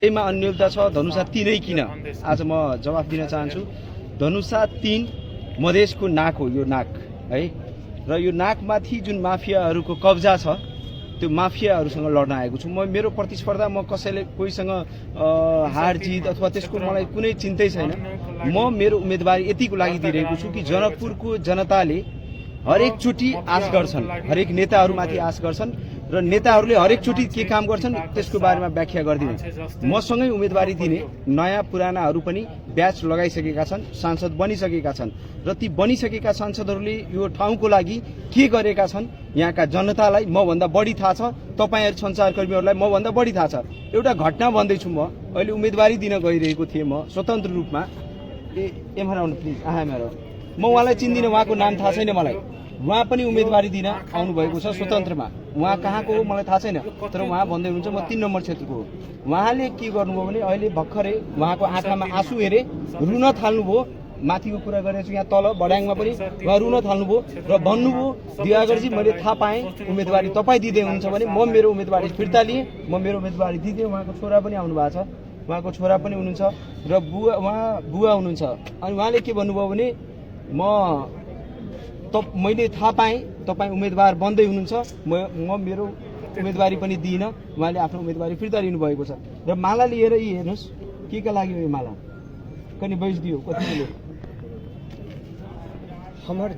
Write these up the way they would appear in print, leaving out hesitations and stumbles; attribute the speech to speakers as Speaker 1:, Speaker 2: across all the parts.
Speaker 1: यसमा अन्योलता छ। धनुषा 3 किन आज म जवाफ दिन चाहन्छु। धनुषा 3 मधेसको नाक हो, यो नाक है, र यो नाकमाथि जुन माफियाहरूको कब्जा छ त्यो माफियाहरूसँग लड्न आएको छु म। मेरो प्रतिस्पर्धा म कसैले कोहीसँग हार जित अथवा त्यसको मलाई कुनै चिन्तै छैन। म मेरो उम्मेदवारी यतिको लागि दिइरहेको छु कि जनकपुरको जनताले हरेक चोटि आश गर्छन्, हरेक नेताहरूमाथि आश गर्छन् र नेताहरूले हरेक चोटि के काम गर्छन् त्यसको बारेमा व्याख्या गर्दिने। मसँगै उम्मेदवारी दिने नयाँ पुरानाहरू पनि ब्याच लगाइसकेका छन्, सांसद बनिसकेका छन् र ती बनिसकेका सांसदहरूले यो ठाउँको लागि के गरेका छन् यहाँका जनतालाई मभन्दा बढी थाहा छ। तपाईहरु सञ्चारकर्मीहरूलाई मभन्दा बढी थाहा छ। एउटा घटना भन्दैछु। म अहिले उम्मेदवारी दिन गइरहेको थिएँ म स्वतन्त्र रूपमा। एमआर आउनु प्लिज, मेरो म उहाँलाई चिन्दिनँ, उहाँको नाम थाहा छैन मलाई। उहाँ पनि उम्मेदवारी दिन आउनु भएको छ स्वतन्त्रमा। उहाँ कहाँको हो मलाई थाहा छैन, तर उहाँ भन्दै हुनुहुन्छ म 3 नम्बर क्षेत्रको हो। उहाँले के गर्नुभयो भने अहिले भर्खरै उहाँको आँखामा आँसु हेरे रुन थाल्नुभयो। माथिको कुरा गरेको छु, यहाँ तल बडाङमा पनि उहाँ रुन थाल्नुभयो र भन्नुभयो दिवाकरजी मैले थाहा पाएँ उम्मेदवारी तपाईँ दिँदै हुनुहुन्छ भने म मेरो उम्मेदवारी फिर्ता लिएँ, म मेरो उम्मेदवारी दिँदै। उहाँको छोरा पनि आउनु भएको छ, उहाँको छोरा पनि हुनुहुन्छ र उहाँ बुवा हुनुहुन्छ। अनि उहाँले के भन्नुभयो भने मैले थाहा पाएँ तपाईँ उम्मेदवार बन्दै हुनुहुन्छ, म मेरो उम्मेदवारी पनि दिइनँ। उहाँले आफ्नो उम्मेदवारी फिर्ता लिनुभएको छ। र माला लिएर यी हेर्नुहोस् के का लागि यो माला कनि बेचिदियो कति किलो।
Speaker 2: हमार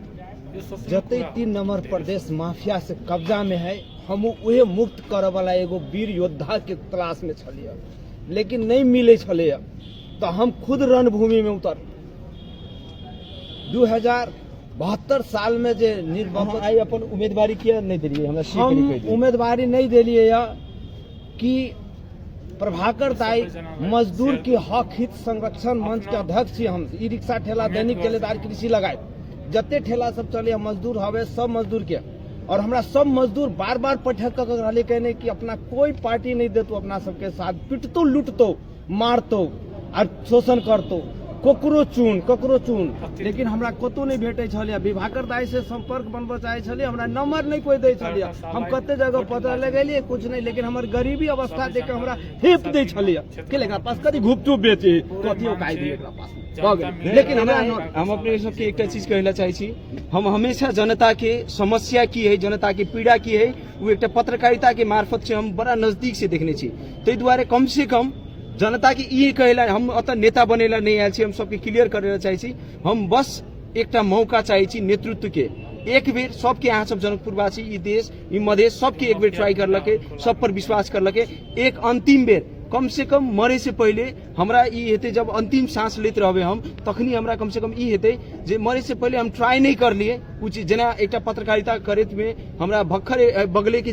Speaker 2: जते 3 नंबर प्रदेश माफिया से कब्जा में है, हम उहे मुक्त करे वाला एगो वीर योद्धा के तलाश में छलिए, लेकिन नहीं मिले छलिए। तो हम खुद रणभूमि में उतर 2072 साल में जे निर्वाचन
Speaker 1: आई अपन उम्मीदवारी किया नहीं दिलिए हमरा
Speaker 2: हम उम्मीदवारी नहीं दिलिए कि प्रभाकर दाई मजदूर के हक हित संरक्षण मंच के अध्यक्ष छी। हम ई रिक्शा ठेला दैनिक केलेदार कृषि लगाए जते ठेला सब चले मजदूर हवे सब मजदूर के, और हमरा सब मजदूर बार बार पठक रहले कहने कि अपना कोई पार्टी नहीं देतो, अपना सबके साथ पिटतो लुटतो मारतो और शोषण करतो, ककरो चून। लेकिन हमरा कतो नहीं भेटे छलिए। विभाकर दाई से संपर्क बनबो चाहे छलिए, हमरा नंबर नहीं कोई दे छलिए। हम कते जगह पता लगेलिए कुछ नहीं, लेकिन हमर गरीबी अवस्था देख के हमरा हेप दे छलिए के लेकर पास कदी घुपचुप बेचे कथि काई दिए एकरा पास।
Speaker 1: लेकिन हम अपने सबके एक चीज कहला चाहे छी, हम हमेशा जनता के समस्या की है, जनता की पीड़ा की है, वो एक पत्रकारिता के मार्फत से हम बड़ा नजदीक से देखने छी। तै द्वारा कम से कम जनता की ये कहला हम अत नेता बनेला नहीं आयल छी, हम सबके क्लियर करेला चाहे छी। हम बस एक मौका चाहे छी नेतृत्व के। एक बेर सबके यहाँ सब जनकपुरवासी ई देश ई मधेश सबके एक बेर ट्राई करलके, सब पर विश्वास करलके। एक अंतिम बेर कम से कम मरे से पहले हमरा ई हेते, जब अंतिम सांस लेते रहबे हम तखनी हमरा कम से कम ई हेते जे मरे से पहले हम ट्राई नहीं कर लिए कुछ जना एक पत्रकारिता करे में हमरा भक्खर बगले के